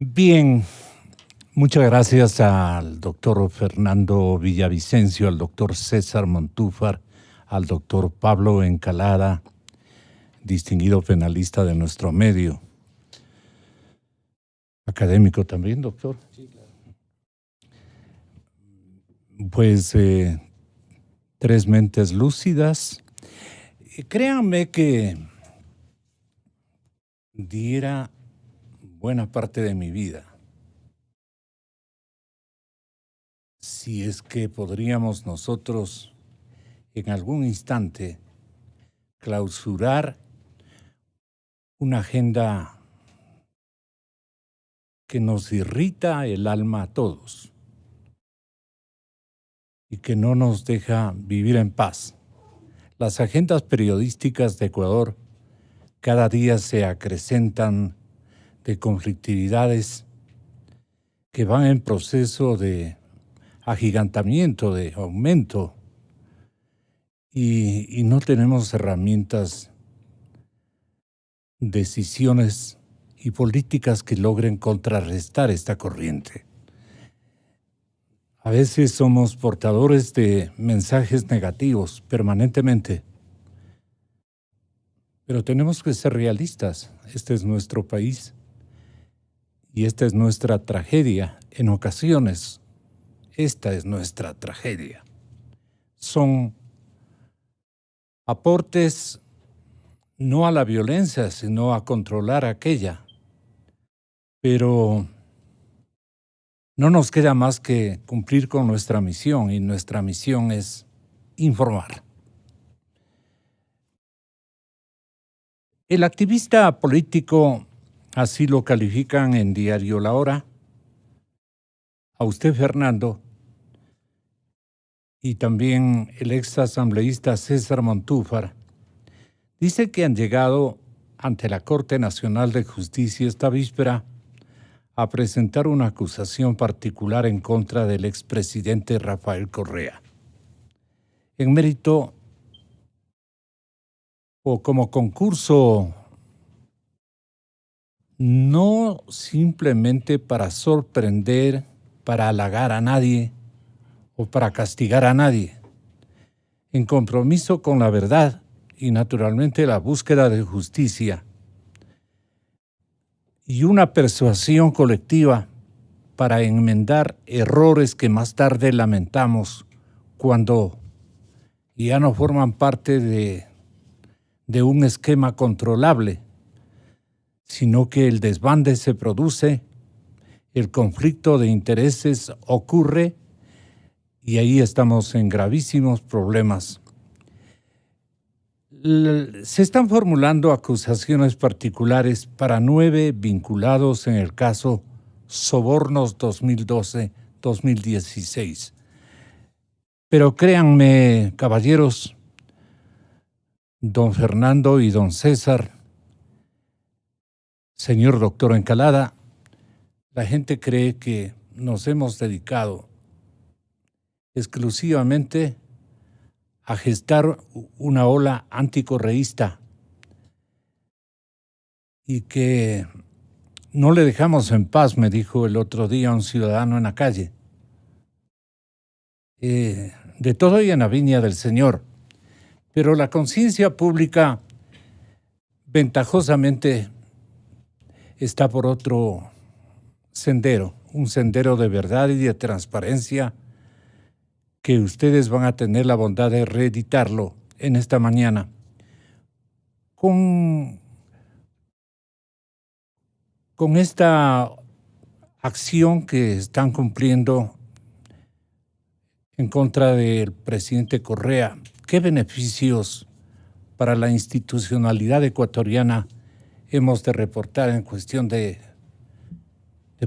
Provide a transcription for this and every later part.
Bien, muchas gracias al doctor Fernando Villavicencio, al doctor César Montúfar, al doctor Pablo Encalada, distinguido penalista de nuestro medio. Académico también, doctor. Sí, claro. Pues tres mentes lúcidas. Créanme que diera buena parte de mi vida si es que podríamos nosotros en algún instante clausurar una agenda que nos irrita el alma a todos y que no nos deja vivir en paz. Las agendas periodísticas de Ecuador cada día se acrecentan de conflictividades que van en proceso de agigantamiento, de aumento, y no tenemos herramientas, decisiones y políticas que logren contrarrestar esta corriente. A veces somos portadores de mensajes negativos permanentemente, pero tenemos que ser realistas. Este es nuestro país y esta es nuestra tragedia. En ocasiones, esta es nuestra tragedia. Son aportes no a la violencia, sino a controlar aquella. Pero no nos queda más que cumplir con nuestra misión, y nuestra misión es informar. El activista político, así lo califican en Diario La Hora, a usted, Fernando, y también el ex asambleísta César Montúfar, dice que han llegado ante la Corte Nacional de Justicia esta víspera a presentar una acusación particular en contra del expresidente Rafael Correa, en mérito o como concurso no simplemente para sorprender, para halagar a nadie o para castigar a nadie, en compromiso con la verdad y naturalmente la búsqueda de justicia y una persuasión colectiva para enmendar errores que más tarde lamentamos cuando ya no forman parte de un esquema controlable, sino que el desbande se produce, el conflicto de intereses ocurre y ahí estamos en gravísimos problemas. Se están formulando acusaciones particulares para 9 vinculados en el caso Sobornos 2012-2016. Pero créanme, caballeros, don Fernando y don César, señor doctor Encalada, la gente cree que nos hemos dedicado exclusivamente a gestar una ola anticorreísta y que no le dejamos en paz, me dijo el otro día un ciudadano en la calle. De todo y en la viña del Señor, pero la conciencia pública ventajosamente está por otro sendero, un sendero de verdad y de transparencia que ustedes van a tener la bondad de reeditarlo en esta mañana con esta acción que están cumpliendo en contra del presidente Correa. ¿Qué beneficios para la institucionalidad ecuatoriana hemos de reportar en cuestión de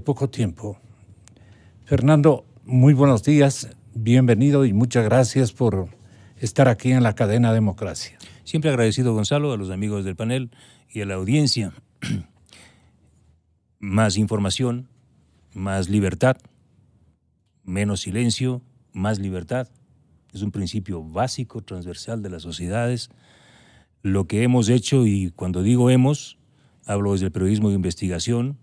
poco tiempo? Fernando, muy buenos días, bienvenido y muchas gracias por estar aquí en la cadena Democracia. Siempre agradecido, Gonzalo, a los amigos del panel y a la audiencia. Más información, más libertad, menos silencio, más libertad. Es un principio básico, transversal de las sociedades. Lo que hemos hecho, y cuando digo hemos, hablo desde el periodismo de investigación,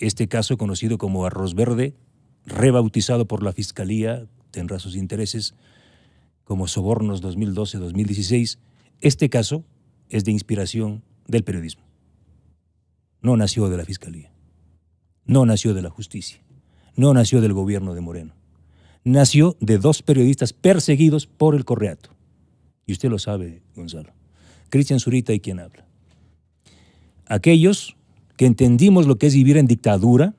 este caso conocido como Arroz Verde, rebautizado por la Fiscalía, tendrá sus intereses, como Sobornos 2012-2016, este caso es de inspiración del periodismo. No nació de la Fiscalía, no nació de la justicia, no nació del gobierno de Moreno. Nació de dos periodistas perseguidos por el Correato. Y usted lo sabe, Gonzalo. Cristian Zurita y quien habla. Aquellos que entendimos lo que es vivir en dictadura,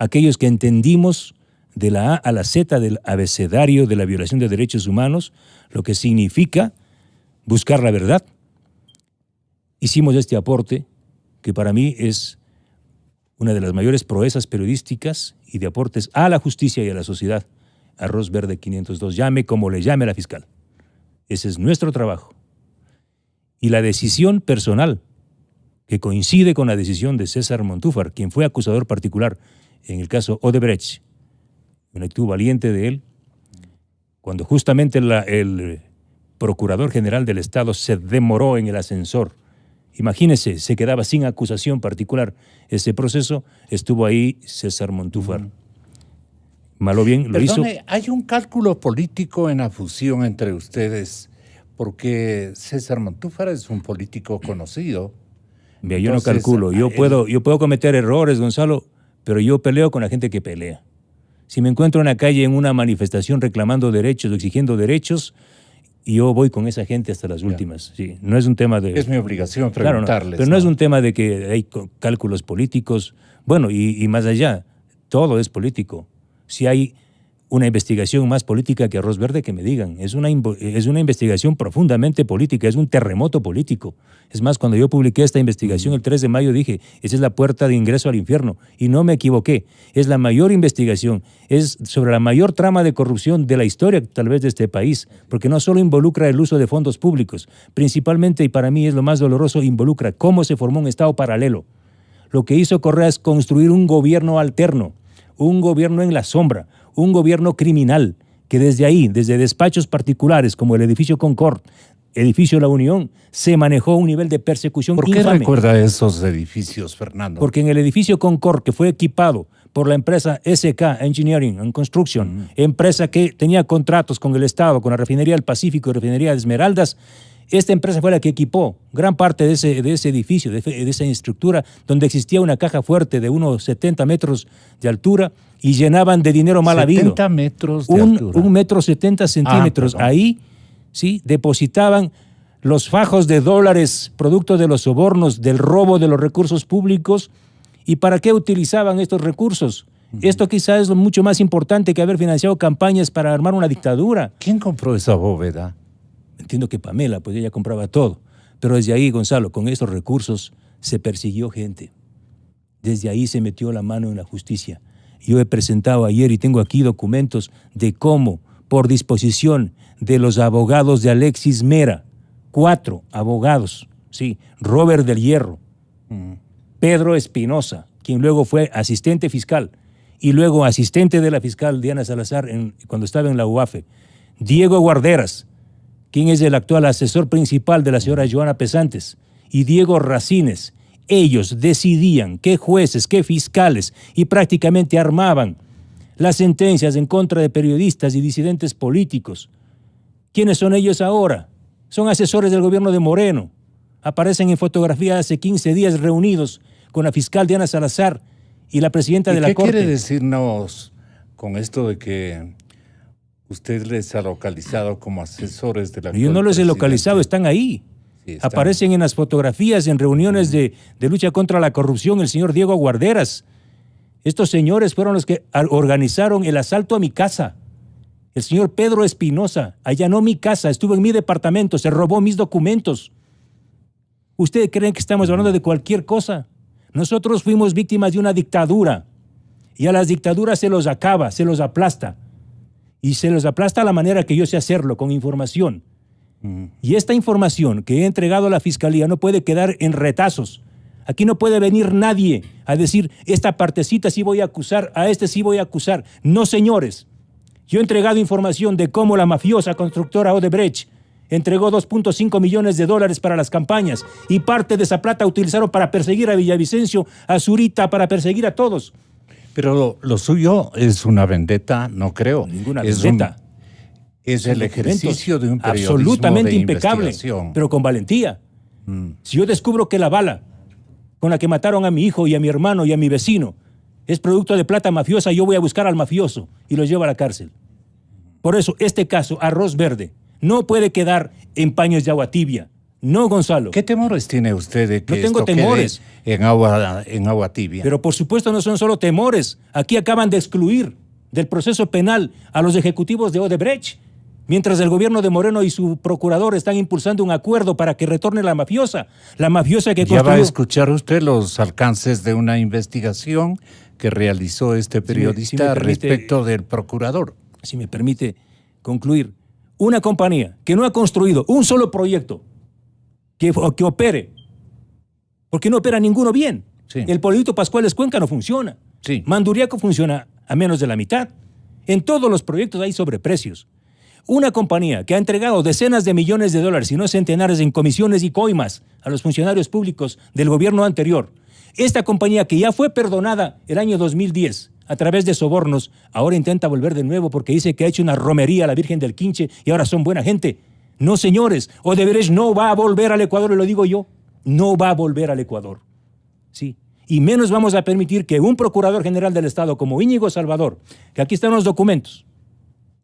aquellos que entendimos de la A a la Z del abecedario de la violación de derechos humanos, lo que significa buscar la verdad, hicimos este aporte que para mí es una de las mayores proezas periodísticas y de aportes a la justicia y a la sociedad. Arroz Verde 502, llame como le llame a la fiscal. Ese es nuestro trabajo. Y la decisión personal, que coincide con la decisión de César Montúfar, quien fue acusador particular en el caso Odebrecht, una actitud valiente de él, cuando justamente el procurador general del Estado se demoró en el ascensor. Imagínese, se quedaba sin acusación particular. Ese proceso estuvo ahí César Montúfar. Mal o bien lo Perdone, hizo. ¿hay un cálculo político en la fusión entre ustedes? Porque César Montúfar es un político conocido. Mira, yo Entonces, no calculo. Yo puedo cometer errores, Gonzalo, pero yo peleo con la gente que pelea. Si me encuentro en la calle en una manifestación reclamando derechos o exigiendo derechos, yo voy con esa gente hasta las últimas. Sí, no es un tema de... Es mi obligación Claro, preguntarles. pero no es un tema de que hay cálculos políticos. Bueno, y más allá, todo es político. Si hay una investigación más política que Arroz Verde, que me digan. Es una investigación profundamente política, es un terremoto político. Es más, cuando yo publiqué esta investigación el 3 de mayo dije, esa es la puerta de ingreso al infierno. Y no me equivoqué. Es la mayor investigación, es sobre la mayor trama de corrupción de la historia, tal vez, de este país, porque no solo involucra el uso de fondos públicos, principalmente, y para mí es lo más doloroso, involucra cómo se formó un Estado paralelo. Lo que hizo Correa es construir un gobierno alterno, un gobierno en la sombra, un gobierno criminal que desde ahí, desde despachos particulares como el edificio Concord, edificio La Unión, se manejó un nivel de persecución infame. ¿Por qué recuerda esos edificios, Fernando? Porque en el edificio Concord, que fue equipado por la empresa SK Engineering and Construction, empresa que tenía contratos con el Estado, con la Refinería del Pacífico y Refinería de Esmeraldas, esta empresa fue la que equipó gran parte de ese edificio, de esa estructura, donde existía una caja fuerte de unos 70 metros de altura y llenaban de dinero mal habido. 70 metros de altura. 1,70 m. Ahí, sí, depositaban los fajos de dólares, producto de los sobornos, del robo de los recursos públicos. ¿Y para qué utilizaban estos recursos? Esto quizás es mucho más importante que haber financiado campañas para armar una dictadura. ¿Quién compró esa bóveda? Entiendo que Pamela, pues ella compraba todo. Pero desde ahí, Gonzalo, con esos recursos se persiguió gente. Desde ahí se metió la mano en la justicia. Yo he presentado ayer y tengo aquí documentos de cómo, por disposición de los abogados de Alexis Mera, 4 abogados, sí, Robert del Hierro, Pedro Espinosa, quien luego fue asistente fiscal y luego asistente de la fiscal Diana Salazar cuando estaba en la UAFE, Diego Guarderas, quien es el actual asesor principal de la señora Joana Pesantes, y Diego Racines. Ellos decidían qué jueces, qué fiscales, y prácticamente armaban las sentencias en contra de periodistas y disidentes políticos. ¿Quiénes son ellos ahora? Son asesores del gobierno de Moreno. Aparecen en fotografía hace 15 días reunidos con la fiscal Diana Salazar y la presidenta de la Corte. ¿Qué quiere decirnos con esto de que usted les ha localizado como asesores de la Yo no los he localizado, están ahí. Sí, aparecen en las fotografías, en reuniones de lucha contra la corrupción, el señor Diego Guarderas. Estos señores fueron los que organizaron el asalto a mi casa. El señor Pedro Espinosa allanó mi casa, estuvo en mi departamento, se robó mis documentos. ¿Ustedes creen que estamos hablando de cualquier cosa? Nosotros fuimos víctimas de una dictadura y a las dictaduras se los acaba, se los aplasta. Y se los aplasta a la manera que yo sé hacerlo, con información. Y esta información que he entregado a la Fiscalía no puede quedar en retazos. Aquí no puede venir nadie a decir, esta partecita sí voy a acusar, a este sí voy a acusar. No, señores. Yo he entregado información de cómo la mafiosa constructora Odebrecht entregó $2.5 millones para las campañas y parte de esa plata utilizaron para perseguir a Villavicencio, a Zurita, para perseguir a todos. Pero lo suyo es una vendetta, no creo. Ninguna vendetta. Es el ejercicio de un periodismo absolutamente de impecable, pero con valentía. Si yo descubro que la bala con la que mataron a mi hijo y a mi hermano y a mi vecino es producto de plata mafiosa, yo voy a buscar al mafioso y lo llevo a la cárcel. Por eso, este caso, Arroz Verde, no puede quedar en paños de agua tibia. No, Gonzalo. ¿Qué temores tiene usted de que no tengo esto temores. quede en agua tibia? Pero por supuesto no son solo temores. Aquí acaban de excluir del proceso penal a los ejecutivos de Odebrecht, mientras el gobierno de Moreno y su procurador están impulsando un acuerdo para que retorne la mafiosa que ¿Ya va a escuchar usted los alcances de una investigación que realizó este periodista respecto del procurador? Si me permite concluir, una compañía que no ha construido un solo proyecto que opere, porque no opera ninguno bien. Sí. El Polito Pascuales Cuenca no funciona. Sí. Manduriaco funciona a menos de la mitad. En todos los proyectos hay sobreprecios. Una compañía que ha entregado decenas de millones de dólares, si no centenares, en comisiones y coimas a los funcionarios públicos del gobierno anterior. Esta compañía que ya fue perdonada el año 2010 a través de sobornos, ahora intenta volver de nuevo porque dice que ha hecho una romería a la Virgen del Quinche y ahora son buena gente. No, señores, Odebrecht no va a volver al Ecuador, y lo digo yo, no va a volver al Ecuador. ¿Sí? Y menos vamos a permitir que un procurador general del Estado como Íñigo Salvador, que aquí están los documentos,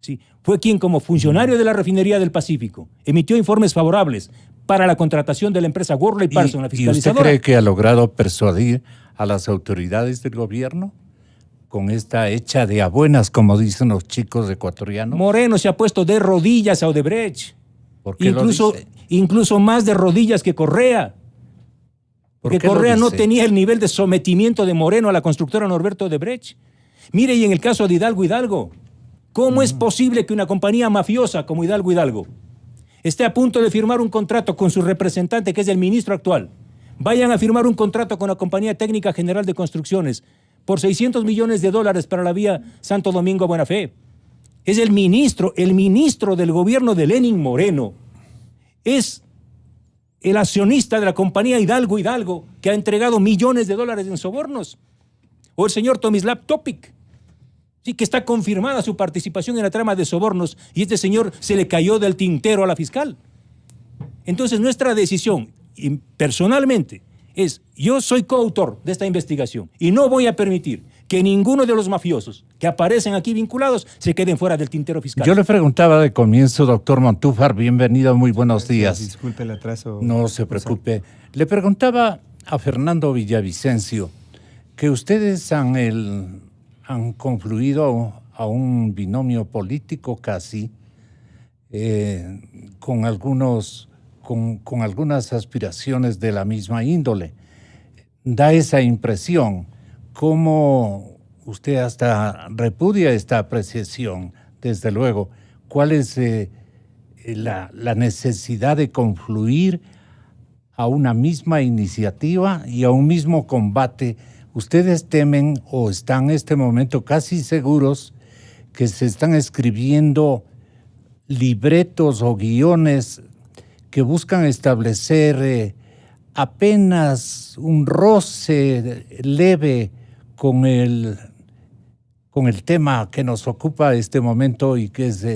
¿sí?, fue quien como funcionario de la refinería del Pacífico emitió informes favorables para la contratación de la empresa Worley Parsons, la fiscalizadora. ¿Y usted cree que ha logrado persuadir a las autoridades del gobierno con esta hecha de a buenas, como dicen los chicos ecuatorianos? Moreno se ha puesto de rodillas a Odebrecht. ¿Por qué lo dice? Incluso más de rodillas que Correa. Porque Correa no tenía el nivel de sometimiento de Moreno a la constructora Norberto Odebrecht. Mire, y en el caso de Hidalgo, ¿cómo es posible que una compañía mafiosa como Hidalgo esté a punto de firmar un contrato con su representante, que es el ministro actual? Vayan a firmar un contrato con la Compañía Técnica General de Construcciones por $600 millones para la vía Santo Domingo a Buena Fe. Es el ministro del gobierno de Lenin Moreno. Es el accionista de la compañía Hidalgo, que ha entregado millones de dólares en sobornos. O el señor Tomislav Topic, sí, que está confirmada su participación en la trama de sobornos, y este señor se le cayó del tintero a la fiscal. Entonces nuestra decisión, y personalmente, es: yo soy coautor de esta investigación y no voy a permitir que ninguno de los mafiosos que aparecen aquí vinculados se queden fuera del tintero fiscal. Yo le preguntaba de comienzo, doctor Montúfar, bienvenido, muy buenos días. Disculpe el atraso. No se preocupe. Le preguntaba a Fernando Villavicencio que ustedes han confluido a un binomio político casi, con algunas aspiraciones de la misma índole. Da esa impresión. ¿Cómo usted hasta repudia esta apreciación? Desde luego, ¿cuál es la necesidad de confluir a una misma iniciativa y a un mismo combate? ¿Ustedes temen o están en este momento casi seguros que se están escribiendo libretos o guiones que buscan establecer apenas un roce leve con el tema que nos ocupa este momento y que es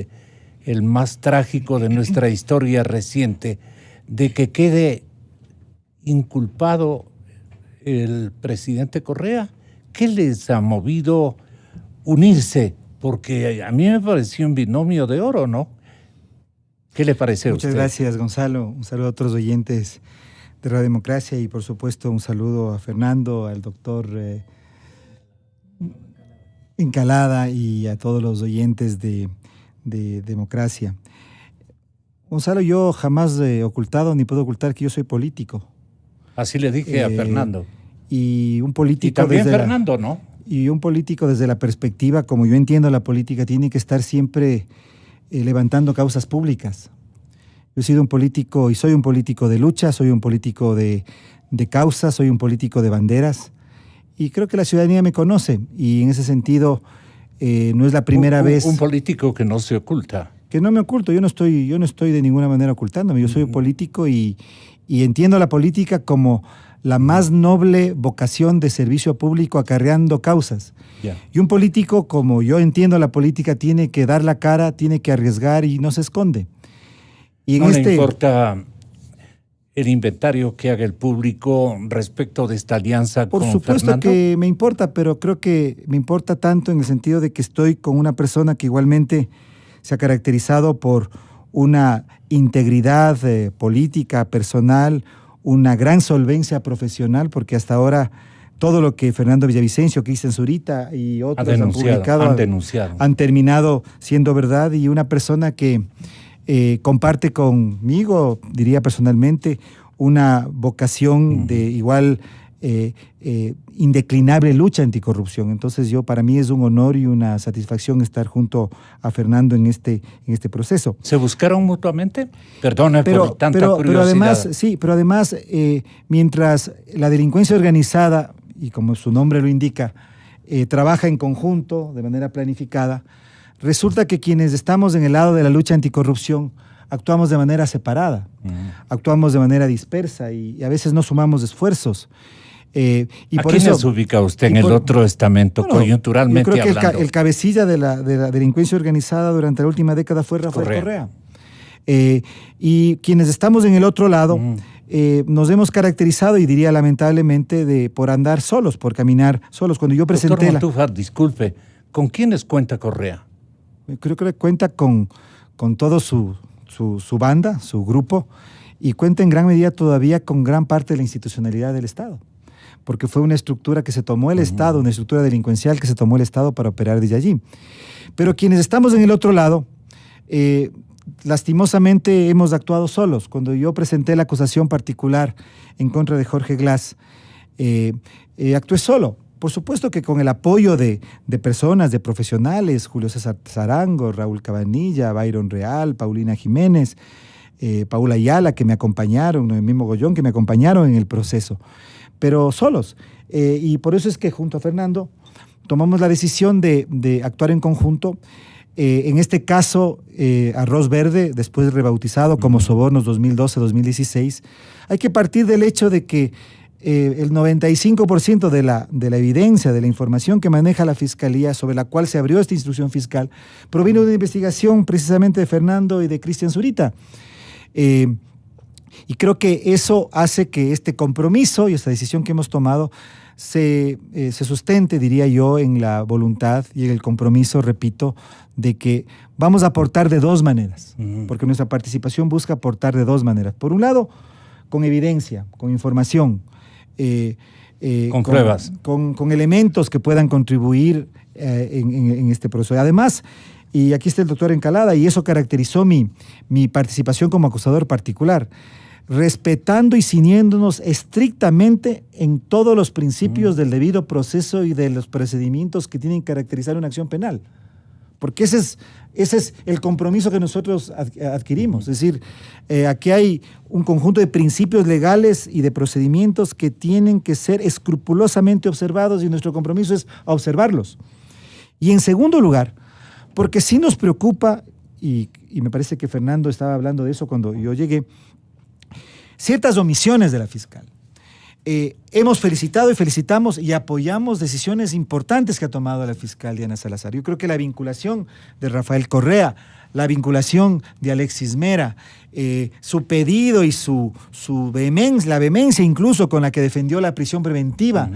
el más trágico de nuestra historia reciente, de que quede inculpado el presidente Correa? ¿Qué les ha movido unirse? Porque a mí me pareció un binomio de oro, ¿no? ¿Qué le parece a usted? Muchas gracias, Gonzalo. Un saludo a otros oyentes de Radio Democracia y, por supuesto, un saludo a Fernando, al doctor Encalada y a todos los oyentes de Democracia. Gonzalo, yo jamás he ocultado ni puedo ocultar que yo soy político. Así le dije a Fernando. Y un político... Y también Fernando, ¿no? Y un político desde la perspectiva, como yo entiendo la política, tiene que estar siempre levantando causas públicas. Yo he sido un político y soy un político de lucha, soy un político de causas, soy un político de banderas. Y creo que la ciudadanía me conoce y en ese sentido no es la primera vez... Un político que no se oculta. que no me oculto, yo no estoy de ninguna manera ocultándome, yo soy político y entiendo la política como la más noble vocación de servicio público acarreando causas. Yeah. Y un político, como yo entiendo la política, tiene que dar la cara, tiene que arriesgar y no se esconde. Y en no le importa el inventario que haga el público respecto de esta alianza con Fernando. Por supuesto que me importa, pero creo que me importa tanto en el sentido de que estoy con una persona que igualmente se ha caracterizado por una integridad política, personal, una gran solvencia profesional, porque hasta ahora todo lo que Fernando Villavicencio, Cristian Zurita y otros han publicado, han terminado siendo verdad, y una persona que comparte conmigo, diría personalmente, una vocación de igual indeclinable lucha anticorrupción. Entonces para mí es un honor y una satisfacción estar junto a Fernando en este proceso. ¿Se buscaron mutuamente? Perdona por tanta curiosidad. Pero además, mientras la delincuencia organizada, y como su nombre lo indica, trabaja en conjunto, de manera planificada, resulta que quienes estamos en el lado de la lucha anticorrupción actuamos de manera separada, actuamos de manera dispersa y a veces no sumamos esfuerzos. ¿A quién se ubica usted en el otro estamento, coyunturalmente hablando? Yo creo que el cabecilla de la delincuencia organizada durante la última década fue Rafael Correa. Y quienes estamos en el otro lado nos hemos caracterizado, y diría lamentablemente, por andar solos, por caminar solos. Cuando yo presenté Doctor Montúfar, disculpe, ¿con quiénes cuenta Correa? Creo que cuenta con todo su banda, su grupo, y cuenta en gran medida todavía con gran parte de la institucionalidad del Estado, porque fue una estructura que se tomó el Estado, una estructura delincuencial que se tomó el Estado para operar desde allí. Pero quienes estamos en el otro lado, lastimosamente hemos actuado solos. Cuando yo presenté la acusación particular en contra de Jorge Glass, actué solo. Por supuesto que con el apoyo de personas, de profesionales, Julio César Zarango, Raúl Cabanilla, Byron Real, Paulina Jiménez, Paula Ayala, que me acompañaron, el mismo Goyón, que me acompañaron en el proceso, pero solos. Y por eso es que junto a Fernando tomamos la decisión de actuar en conjunto. En este caso, Arroz Verde, después rebautizado como Sobornos 2012-2016, hay que partir del hecho de que el 95% de la evidencia, de la información que maneja la Fiscalía, sobre la cual se abrió esta instrucción fiscal, proviene de una investigación precisamente de Fernando y de Cristian Zurita. Y creo que eso hace que este compromiso y esta decisión que hemos tomado se sustente, diría yo, en la voluntad y en el compromiso, repito, de que vamos a aportar de dos maneras, porque nuestra participación busca aportar de dos maneras. Por un lado, con evidencia, con información, con pruebas, con elementos que puedan contribuir en este proceso. Además, y aquí está el doctor Encalada, y eso caracterizó mi participación como acusador particular, respetando y ciñéndonos estrictamente en todos los principios del debido proceso y de los procedimientos que tienen que caracterizar una acción penal. Porque ese es el compromiso que nosotros adquirimos. Es decir, aquí hay un conjunto de principios legales y de procedimientos que tienen que ser escrupulosamente observados, y nuestro compromiso es observarlos. Y en segundo lugar, porque sí nos preocupa, y me parece que Fernando estaba hablando de eso cuando yo llegué, ciertas omisiones de la fiscal. Hemos felicitado y felicitamos y apoyamos decisiones importantes que ha tomado la fiscal Diana Salazar. Yo creo que la vinculación de Rafael Correa, la vinculación de Alexis Mera, su pedido y su vehemencia, la vehemencia incluso con la que defendió la prisión preventiva,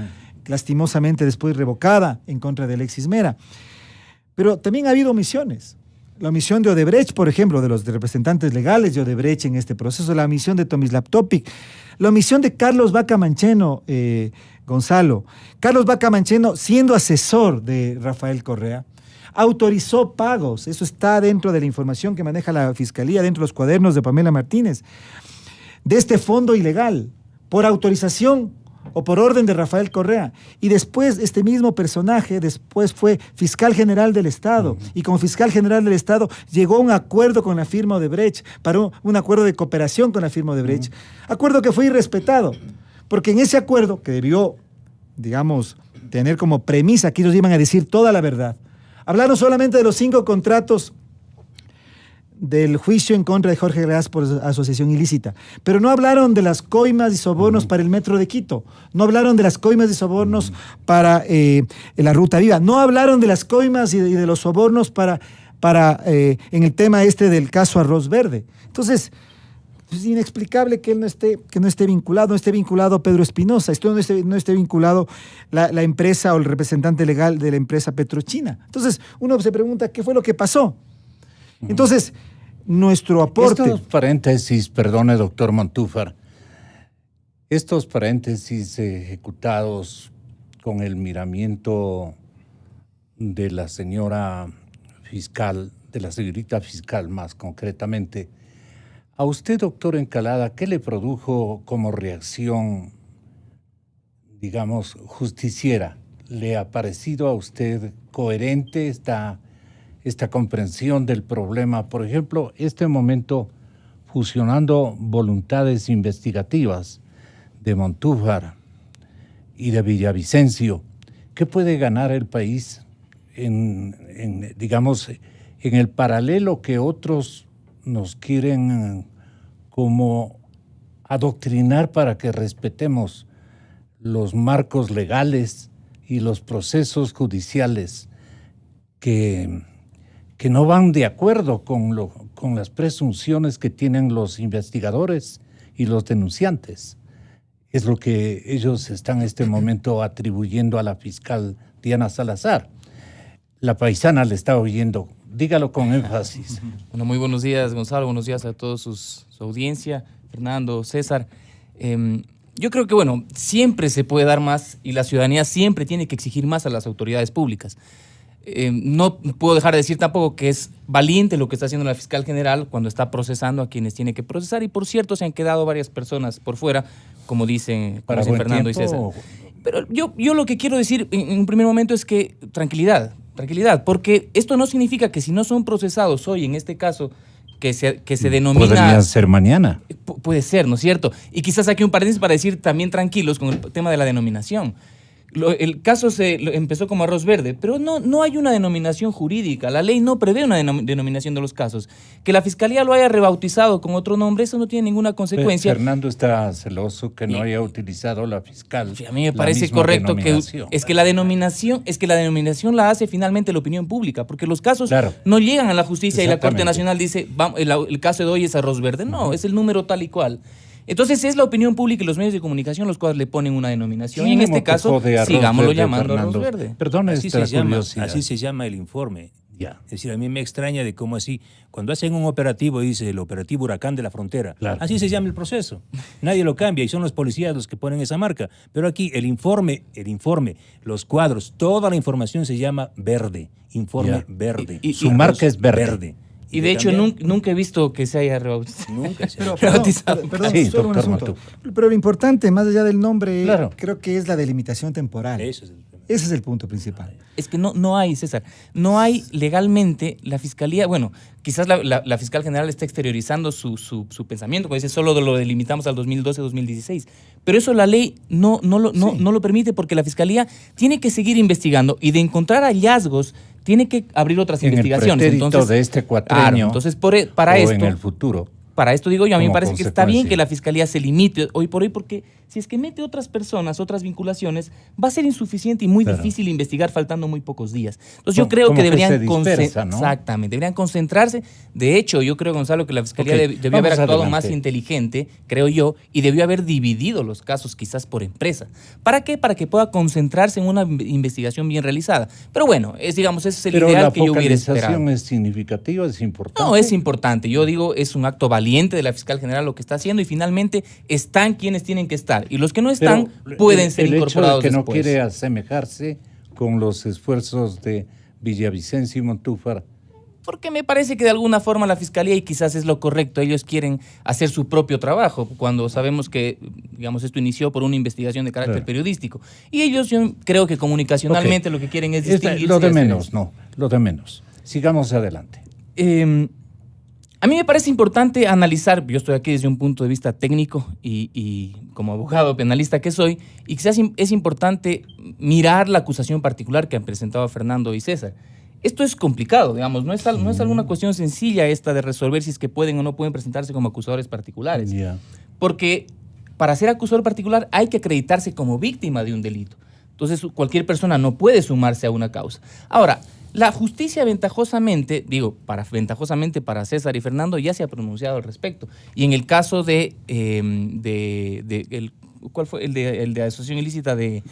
lastimosamente después revocada en contra de Alexis Mera. Pero también ha habido omisiones. La omisión de Odebrecht, por ejemplo, de los representantes legales de Odebrecht en este proceso, la omisión de Tomislav Topic, la omisión de Carlos Vaca Mancheno, Gonzalo. Carlos Vaca Mancheno, siendo asesor de Rafael Correa, autorizó pagos, eso está dentro de la información que maneja la Fiscalía, dentro de los cuadernos de Pamela Martínez, de este fondo ilegal, por autorización o por orden de Rafael Correa. Y después este mismo personaje después fue fiscal general del Estado, y como fiscal general del Estado llegó a un acuerdo con la firma Odebrecht, para un acuerdo de cooperación con la firma Odebrecht, acuerdo que fue irrespetado, porque en ese acuerdo, que debió, digamos, tener como premisa que ellos iban a decir toda la verdad, hablaron solamente de los 5 contratos del juicio en contra de Jorge Glass por asociación ilícita, pero no hablaron de las coimas y sobornos para el metro de Quito, no hablaron de las coimas y sobornos para la Ruta Viva, no hablaron de las coimas y de los sobornos para en el tema del caso Arroz Verde. Entonces, es inexplicable que él no esté vinculado Pedro Espinosa, no esté vinculado la empresa o el representante legal de la empresa Petrochina. Entonces, uno se pregunta, ¿qué fue lo que pasó? Entonces, nuestro aporte... Estos paréntesis, perdone, doctor Montúfar, estos paréntesis ejecutados con el miramiento de la señora fiscal, de la señorita fiscal más concretamente, a usted, doctor Encalada, ¿qué le produjo como reacción, digamos, justiciera? ¿Le ha parecido a usted coherente esta comprensión del problema? Por ejemplo, este momento fusionando voluntades investigativas de Montúfar y de Villavicencio, ¿qué puede ganar el país digamos, en el paralelo que otros nos quieren como adoctrinar para que respetemos los marcos legales y los procesos judiciales que no van de acuerdo con las presunciones que tienen los investigadores y los denunciantes? Es lo que ellos están en este momento atribuyendo a la fiscal Diana Salazar. La paisana le está oyendo. Dígalo con énfasis. Bueno, muy buenos días, Gonzalo. Buenos días a toda su audiencia, Fernando, César. Yo creo que, bueno, siempre se puede dar más y la ciudadanía siempre tiene que exigir más a las autoridades públicas. No puedo dejar de decir tampoco que es valiente lo que está haciendo la fiscal general cuando está procesando a quienes tiene que procesar. Y, por cierto, se han quedado varias personas por fuera, como dicen Fernando y César. Pero yo lo que quiero decir en un primer momento es que tranquilidad, porque esto no significa que si no son procesados hoy, en este caso, que se denomina... Podría ser mañana. Puede ser, ¿no es cierto? Y quizás aquí un paréntesis para decir también tranquilos con el tema de la denominación. El caso empezó como Arroz Verde, pero no hay una denominación jurídica. La ley no prevé una denominación de los casos. Que la Fiscalía lo haya rebautizado con otro nombre, eso no tiene ninguna consecuencia. Fernando está celoso que no haya utilizado la fiscal. A mí me parece correcto que la denominación la hace finalmente la opinión pública, porque los casos no llegan a la justicia y la Corte Nacional dice, el caso de hoy es Arroz Verde. No, es el número tal y cual. Entonces es la opinión pública y los medios de comunicación los cuales le ponen una denominación. Y en este caso, sigámoslo llamando Arroz Verde. Perdón, así se llama el informe. Ya. Es decir, a mí me extraña de cómo así, cuando hacen un operativo, dice el operativo Huracán de la Frontera, así se llama el proceso. Nadie lo cambia y son los policías los que ponen esa marca. Pero aquí el informe, los cuadros, toda la información se llama verde, informe verde. Y su marca es verde. Y de hecho nunca he visto que se haya rebautizado. Nunca se haya rebautizado. Perdón, sí, solo un asunto. Pero lo importante, más allá del nombre, creo que es la delimitación temporal. Ese es el punto principal. Es que no hay, César, no hay legalmente la Fiscalía, bueno, quizás la Fiscal General está exteriorizando su pensamiento, cuando dice solo lo delimitamos al 2012-2016, pero eso la ley no lo permite porque la Fiscalía tiene que seguir investigando y de encontrar hallazgos tiene que abrir otras investigaciones. Entonces, de este cuatrienio entonces para esto, en el futuro. Para esto digo yo, a mí me parece que está bien que la Fiscalía se limite hoy por hoy, porque si es que mete otras personas, otras vinculaciones, va a ser insuficiente y muy difícil investigar faltando muy pocos días. Entonces yo creo que deberían concentrarse. De hecho, yo creo, Gonzalo, que la Fiscalía debió haber actuado más inteligente, creo yo, y debió haber dividido los casos quizás por empresa. ¿Para qué? Para que pueda concentrarse en una investigación bien realizada. Pero bueno, ese es el ideal que yo hubiera esperado. ¿La focalización es significativa, es importante? No, es importante. Yo digo, es un acto valiente de la Fiscal General lo que está haciendo y finalmente están quienes tienen que estar. Y los que no están pueden ser incorporados después. El hecho de que no después. quiere asemejarse con los esfuerzos de Villavicencio y Montúfar. Porque me parece que de alguna forma la Fiscalía, y quizás es lo correcto, ellos quieren hacer su propio trabajo, cuando sabemos que, digamos, esto inició por una investigación de carácter periodístico. Y ellos, yo creo que comunicacionalmente lo que quieren es distinguirse. Lo de menos. Sigamos adelante. A mí me parece importante analizar, yo estoy aquí desde un punto de vista técnico y como abogado penalista que soy, y quizás es importante mirar la acusación particular que han presentado Fernando y César. Esto es complicado, digamos, no es alguna cuestión sencilla esta de resolver si es que pueden o no pueden presentarse como acusadores particulares. Porque para ser acusador particular hay que acreditarse como víctima de un delito. Entonces, cualquier persona no puede sumarse a una causa. Ahora, la justicia ventajosamente para César y Fernando ya se ha pronunciado al respecto. Y en el caso ¿cuál fue? El de asociación ilícita de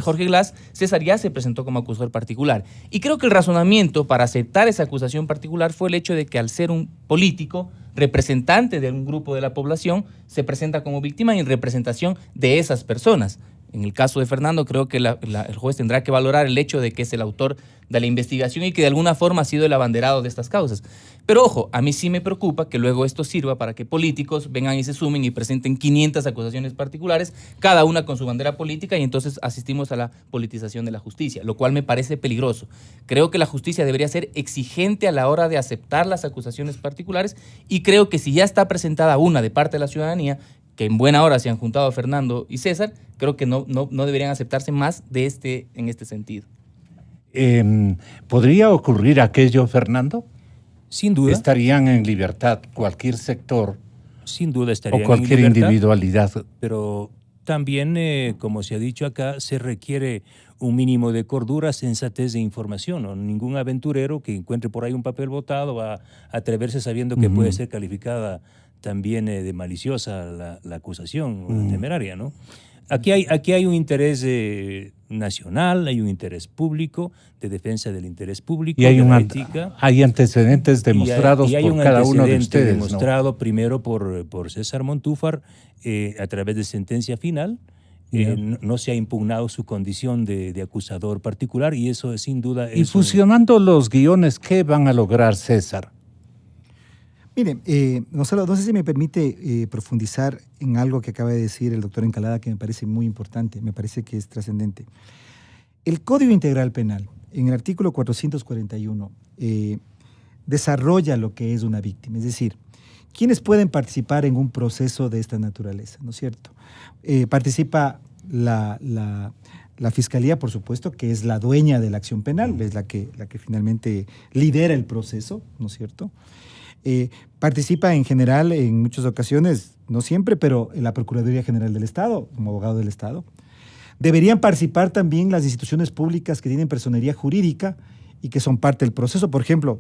Jorge Glass, César ya se presentó como acusador particular. Y creo que el razonamiento para aceptar esa acusación particular fue el hecho de que al ser un político, representante de un grupo de la población, se presenta como víctima y en representación de esas personas. En el caso de Fernando, creo que el juez tendrá que valorar el hecho de que es el autor de la investigación y que de alguna forma ha sido el abanderado de estas causas. Pero ojo, a mí sí me preocupa que luego esto sirva para que políticos vengan y se sumen y presenten 500 acusaciones particulares, cada una con su bandera política, y entonces asistimos a la politización de la justicia, lo cual me parece peligroso. Creo que la justicia debería ser exigente a la hora de aceptar las acusaciones particulares, y creo que si ya está presentada una de parte de la ciudadanía, que en buena hora se han juntado Fernando y César, creo que no deberían aceptarse más en este sentido. ¿Podría ocurrir aquello, Fernando? Sin duda. ¿Estarían en libertad cualquier sector? Sin duda estarían o cualquier en libertad, individualidad. Pero también, como se ha dicho acá, se requiere un mínimo de cordura, sensatez de información. ¿No? Ningún aventurero que encuentre por ahí un papel botado va a atreverse sabiendo que puede ser calificada también de maliciosa la acusación temeraria, ¿no? Aquí hay un interés nacional, hay un interés público, de defensa del interés público, y hay antecedentes demostrados por cada uno de ustedes. Demostrado, ¿no? Primero por César Montúfar a través de sentencia final. No se ha impugnado su condición de acusador particular, y eso sin duda es... Y fusionando los guiones, ¿qué van a lograr, César? Mire, Gonzalo, no sé si me permite profundizar en algo que acaba de decir el doctor Encalada, que me parece muy importante, me parece que es trascendente. El Código Integral Penal, en el artículo 441, desarrolla lo que es una víctima, es decir, ¿quiénes pueden participar en un proceso de esta naturaleza? ¿No es cierto? Participa la Fiscalía, por supuesto, que es la dueña de la acción penal, es la que finalmente lidera el proceso, ¿no es cierto? Participa en general, en muchas ocasiones, no siempre, pero en la Procuraduría General del Estado, como abogado del Estado. Deberían participar también las instituciones públicas que tienen personería jurídica y que son parte del proceso. Por ejemplo,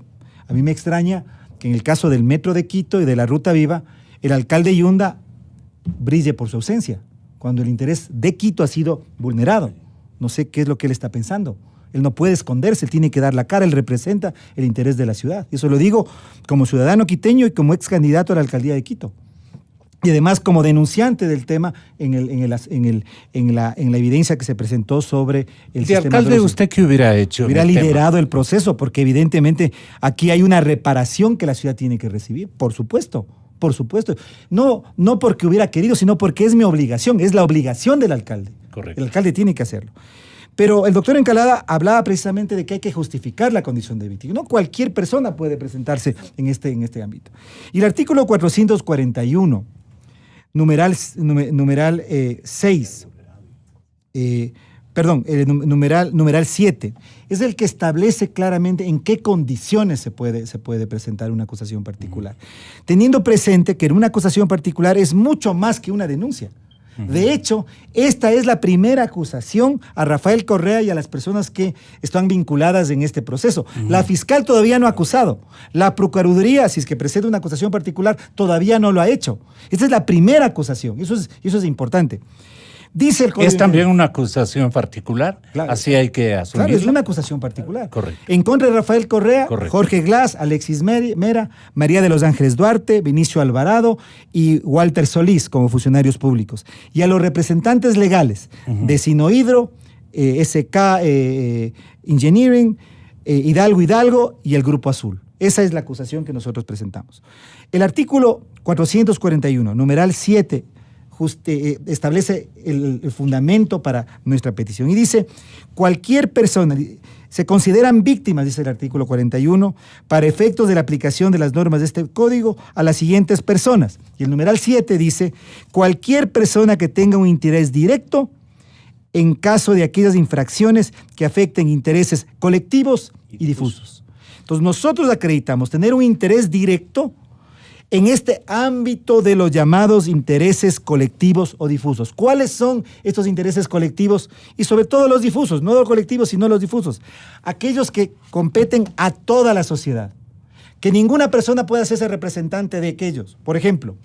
a mí me extraña que en el caso del Metro de Quito y de la Ruta Viva, el alcalde Yunda brille por su ausencia, cuando el interés de Quito ha sido vulnerado. No sé qué es lo que él está pensando. Él no puede esconderse, él tiene que dar la cara, él representa el interés de la ciudad. Y eso lo digo como ciudadano quiteño y como ex candidato a la alcaldía de Quito. Y además como denunciante del tema en la evidencia que se presentó sobre el sistema. ¿De alcalde usted qué hubiera hecho? Hubiera liderado el proceso, porque evidentemente aquí hay una reparación que la ciudad tiene que recibir, por supuesto. Por supuesto. No porque hubiera querido, sino porque es mi obligación, es la obligación del alcalde. Correcto. El alcalde tiene que hacerlo. Pero el doctor Encalada hablaba precisamente de que hay que justificar la condición de víctima. No cualquier persona puede presentarse en este ámbito. Y el artículo 441, numeral 6, numeral 7, es el que establece claramente en qué condiciones se puede presentar una acusación particular. Teniendo presente que en una acusación particular es mucho más que una denuncia. De hecho, esta es la primera acusación a Rafael Correa y a las personas que están vinculadas en este proceso. La fiscal todavía no ha acusado. La Procuraduría, si es que presenta una acusación particular, todavía no lo ha hecho. Esta es la primera acusación. Eso es importante. Dice el Código. ¿Es también una acusación particular? Claro, así hay que asumirlo. Claro, es una acusación particular. Correcto. En contra de Rafael Correa, correcto, Jorge Glass, Alexis Mera, María de los Ángeles Duarte, Vinicio Alvarado y Walter Solís como funcionarios públicos. Y a los representantes legales de Sinohidro, SK Engineering, Hidalgo y el Grupo Azul. Esa es la acusación que nosotros presentamos. El artículo 441, numeral 7, establece el fundamento para nuestra petición y dice: cualquier persona, se consideran víctimas, dice el artículo 41, para efectos de la aplicación de las normas de este código a las siguientes personas. Y el numeral 7 dice: cualquier persona que tenga un interés directo en caso de aquellas infracciones que afecten intereses colectivos y difusos. Entonces nosotros acreditamos tener un interés directo en este ámbito de los llamados intereses colectivos o difusos. ¿Cuáles son estos intereses colectivos? Y sobre todo los difusos, no los colectivos, sino los difusos. Aquellos que competen a toda la sociedad. Que ninguna persona pueda hacerse representante de aquellos. Por ejemplo,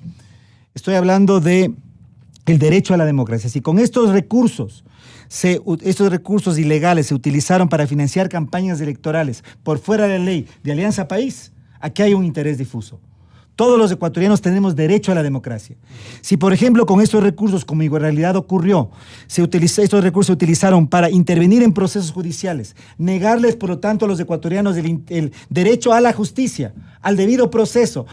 estoy hablando de el derecho a la democracia. Si con estos recursos ilegales se utilizaron para financiar campañas electorales por fuera de la ley de Alianza País, aquí hay un interés difuso. Todos los ecuatorianos tenemos derecho a la democracia. Si, por ejemplo, con estos recursos, como en realidad ocurrió, estos recursos se utilizaron para intervenir en procesos judiciales, negarles, por lo tanto, a los ecuatorianos el derecho a la justicia, al debido proceso,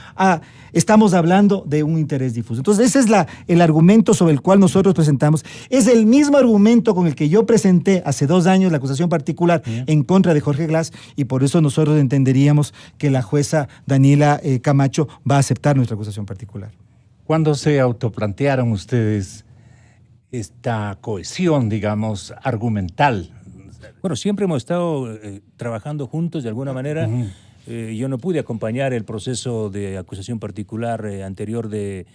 estamos hablando de un interés difuso. Entonces, ese es el argumento sobre el cual nosotros presentamos. Es el mismo argumento con el que yo presenté hace 2 años la acusación particular en contra de Jorge Glass, y por eso nosotros entenderíamos que la jueza Daniela Camacho va a aceptar nuestra acusación particular. ¿Cuándo se autoplantearon ustedes esta cohesión, digamos, argumental? Bueno, siempre hemos estado trabajando juntos de alguna manera. Yo no pude acompañar el proceso de acusación particular anterior de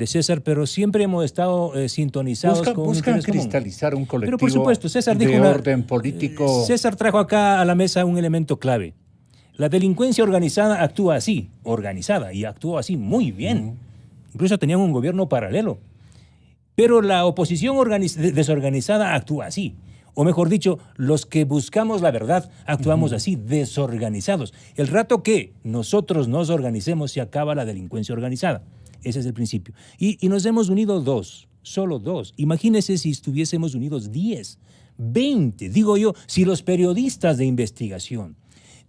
César, pero siempre hemos estado sintonizados con un interés común. Cristalizar un colectivo. Pero por supuesto, César dijo orden político. César trajo acá a la mesa un elemento clave. La delincuencia organizada actúa así, organizada, y actuó así muy bien. Incluso tenían un gobierno paralelo. Pero la oposición desorganizada actúa así. O mejor dicho, los que buscamos la verdad actuamos así, desorganizados. El rato que nosotros nos organicemos se acaba la delincuencia organizada. Ese es el principio. Y nos hemos unido 2, solo 2. Imagínense si estuviésemos unidos 10, 20. Digo yo, si los periodistas de investigación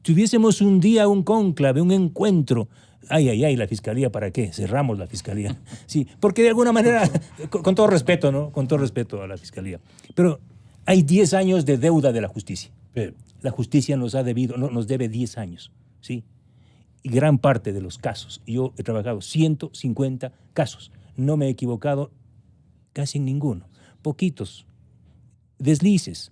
tuviésemos un día un cónclave, un encuentro. Ay, la fiscalía, ¿para qué? Cerramos la fiscalía. Sí, porque de alguna manera, con todo respeto, ¿no? Con todo respeto a la fiscalía. Pero hay 10 años de deuda de la justicia. La justicia nos debe 10 años, ¿sí? Y gran parte de los casos, yo he trabajado 150 casos, no me he equivocado casi en ninguno. Poquitos deslices.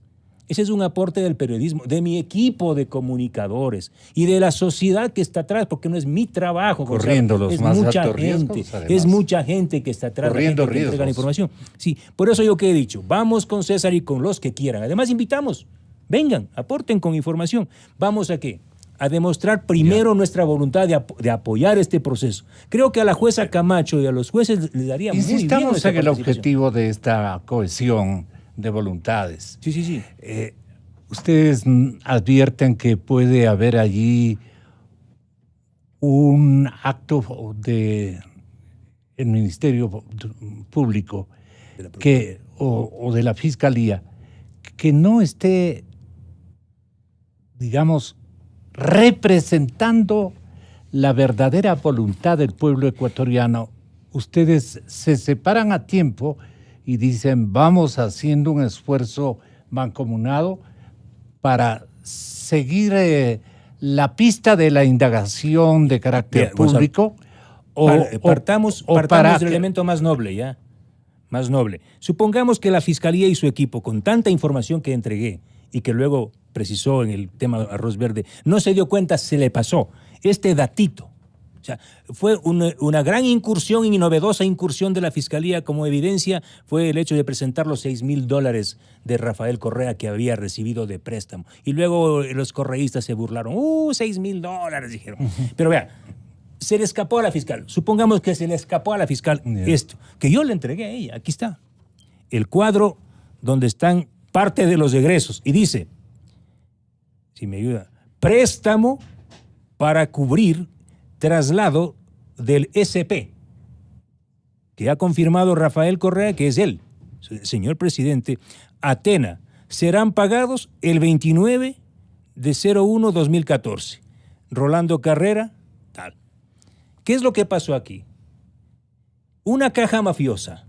Ese es un aporte del periodismo, de mi equipo de comunicadores y de la sociedad que está atrás, porque no es mi trabajo. Corriendo los más altos riesgos, es mucha gente que está atrás, corriendo que entrega la información. Sí, por eso yo que he dicho, vamos con César y con los que quieran. Además invitamos, vengan, aporten con información. ¿Vamos a qué? A demostrar primero nuestra voluntad de apoyar este proceso. Creo que a la jueza Camacho y a los jueces les daría muy bien. Insistamos en el objetivo de esta cohesión de voluntades. Sí. Ustedes advierten que puede haber allí un acto del Ministerio Público o de la Fiscalía que no esté, digamos, representando la verdadera voluntad del pueblo ecuatoriano. Ustedes se separan a tiempo y dicen, vamos haciendo un esfuerzo mancomunado para seguir la pista de la indagación de carácter público. Partamos del elemento más noble, ¿ya? Más noble. Supongamos que la Fiscalía y su equipo, con tanta información que entregué y que luego precisó en el tema de Arroz Verde, no se dio cuenta, se le pasó este datito. O sea, fue una gran incursión y novedosa incursión de la Fiscalía. Como evidencia fue el hecho de presentar los $6,000 de Rafael Correa que había recibido de préstamo. Y luego los correístas se burlaron. $6,000, dijeron. Pero vea, se le escapó a la fiscal. Supongamos que se le escapó a la fiscal esto, que yo le entregué a ella. Aquí está. El cuadro donde están parte de los egresos. Y dice, si me ayuda, préstamo para cubrir traslado del SP, que ha confirmado Rafael Correa, que es él, señor presidente. Atena, serán pagados el 29 de 01-2014. Rolando Carrera, tal. ¿Qué es lo que pasó aquí? Una caja mafiosa,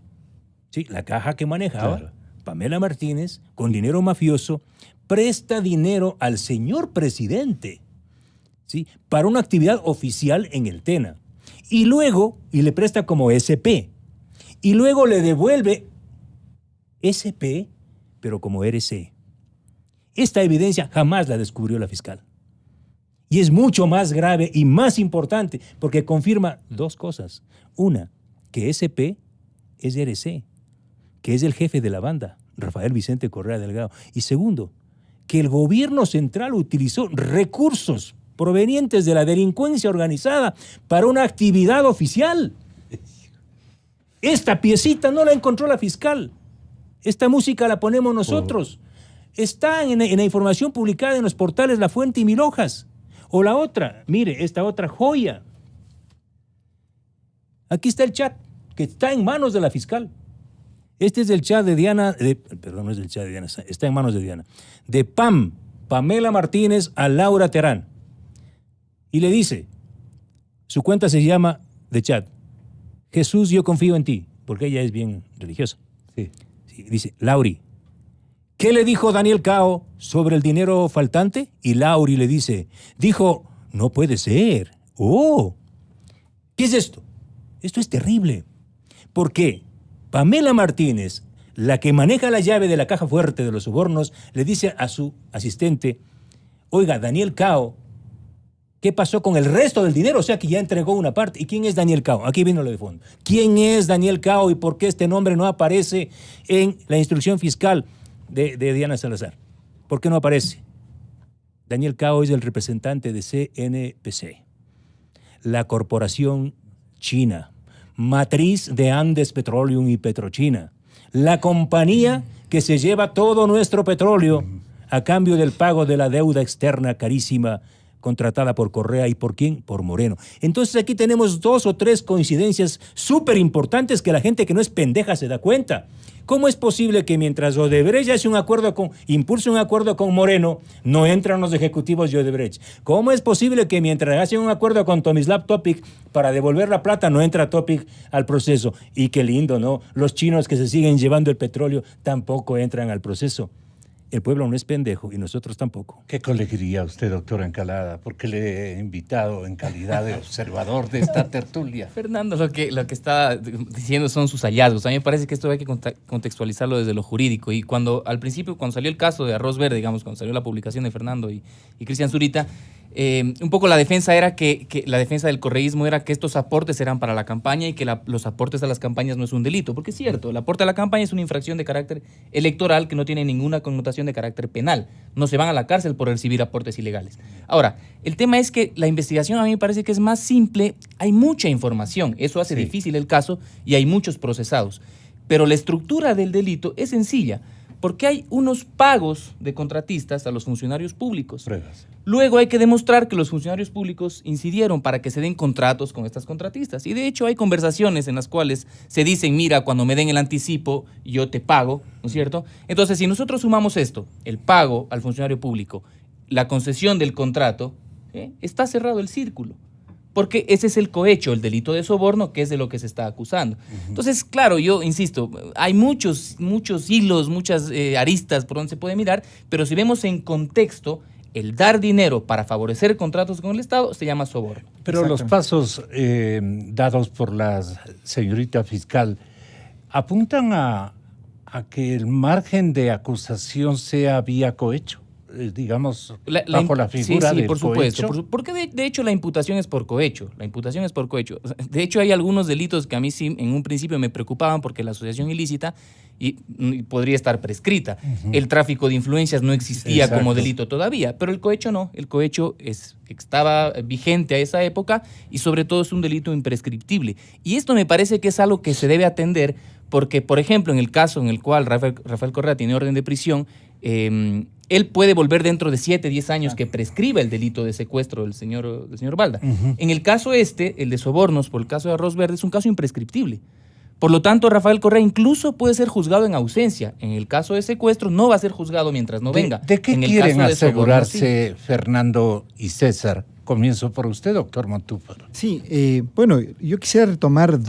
¿sí? La caja que manejaba Pamela Martínez, con dinero mafioso, presta dinero al señor presidente, ¿sí? Para una actividad oficial en el TENA. Y luego, le presta como SP. Y luego le devuelve SP, pero como RC. Esta evidencia jamás la descubrió la fiscal. Y es mucho más grave y más importante porque confirma dos cosas. Una, que SP es RC, que es el jefe de la banda, Rafael Vicente Correa Delgado. Y segundo, que el gobierno central utilizó recursos provenientes de la delincuencia organizada para una actividad oficial. Esta piecita no la encontró la fiscal. Esta música la ponemos nosotros. Está en la información publicada en los portales La Fuente y Mil Hojas. O la otra, mire, esta otra joya. Aquí está el chat, que está en manos de la fiscal. Este es el chat de Diana, perdón, no es el chat de Diana, está en manos de Diana. De Pamela Martínez a Laura Terán. Y le dice, su cuenta se llama de chat, Jesús, yo confío en ti, porque ella es bien religiosa. Sí. Sí, dice, Lauri, ¿qué le dijo Daniel Cao sobre el dinero faltante? Y Lauri le dice, dijo, no puede ser. Oh, ¿qué es esto? Esto es terrible. ¿Por qué? Pamela Martínez, la que maneja la llave de la caja fuerte de los sobornos, le dice a su asistente, oiga, Daniel Cao, ¿qué pasó con el resto del dinero? O sea, que ya entregó una parte. ¿Y quién es Daniel Cao? Aquí viene lo de fondo. ¿Quién es Daniel Cao y por qué este nombre no aparece en la instrucción fiscal de Diana Salazar? ¿Por qué no aparece? Daniel Cao es el representante de CNPC, la corporación china, matriz de Andes Petroleum y Petrochina, la compañía que se lleva todo nuestro petróleo a cambio del pago de la deuda externa carísima contratada por Correa. ¿Y por quién? Por Moreno. Entonces aquí tenemos 2 o 3 coincidencias súper importantes que la gente que no es pendeja se da cuenta. ¿Cómo es posible que mientras Odebrecht hace impulsa un acuerdo con Moreno, no entran los ejecutivos de Odebrecht? ¿Cómo es posible que mientras hacen un acuerdo con Tomislav Topic para devolver la plata, no entra Topic al proceso? Y qué lindo, ¿no? Los chinos que se siguen llevando el petróleo tampoco entran al proceso. El pueblo no es pendejo y nosotros tampoco. ¿Qué colegiría usted, doctor Encalada? Porque le he invitado en calidad de observador de esta tertulia. Fernando, lo que está diciendo son sus hallazgos. A mí me parece que esto hay que contextualizarlo desde lo jurídico. Y al principio, cuando salió el caso de Arroz Verde, digamos, cuando salió la publicación de Fernando y Cristian Zurita, un poco la defensa era que la defensa del correísmo era que estos aportes eran para la campaña y que los aportes a las campañas no es un delito. Porque es cierto, el aporte a la campaña es una infracción de carácter electoral que no tiene ninguna connotación de carácter penal. No se van a la cárcel por recibir aportes ilegales. Ahora, el tema es que la investigación a mí me parece que es más simple. Hay mucha información, eso hace difícil el caso y hay muchos procesados. Pero la estructura del delito es sencilla, porque hay unos pagos de contratistas a los funcionarios públicos. Pruebas. Luego hay que demostrar que los funcionarios públicos incidieron para que se den contratos con estas contratistas. Y de hecho hay conversaciones en las cuales se dicen, mira, cuando me den el anticipo, yo te pago, ¿no es cierto? Entonces, si nosotros sumamos esto, el pago al funcionario público, la concesión del contrato, está cerrado el círculo. Porque ese es el cohecho, el delito de soborno, que es de lo que se está acusando. Entonces, claro, yo insisto, hay muchos hilos, muchas aristas por donde se puede mirar, pero si vemos en contexto, el dar dinero para favorecer contratos con el Estado se llama soborno. Pero los pasos dados por la señorita fiscal apuntan a que el margen de acusación sea vía cohecho. Digamos, bajo la figura del por supuesto, cohecho. Porque de hecho la imputación es por cohecho. La imputación es por cohecho. De hecho, hay algunos delitos que a mí sí en un principio me preocupaban porque la asociación ilícita podría estar prescrita. El tráfico de influencias no existía como delito todavía, pero el cohecho no. El cohecho estaba vigente a esa época y sobre todo es un delito imprescriptible. Y esto me parece que es algo que se debe atender porque, por ejemplo, en el caso en el cual Rafael Correa tiene orden de prisión, él puede volver dentro de 7, 10 años que prescriba el delito de secuestro del señor Balda. En el caso el de sobornos, por el caso de Arroz Verde, es un caso imprescriptible. Por lo tanto, Rafael Correa incluso puede ser juzgado en ausencia. En el caso de secuestro no va a ser juzgado mientras no venga. ¿De qué en el quieren caso de asegurarse soborno, sí. Fernando y César? Comienzo por usted, doctor Montúfar. Sí, bueno, yo quisiera retomar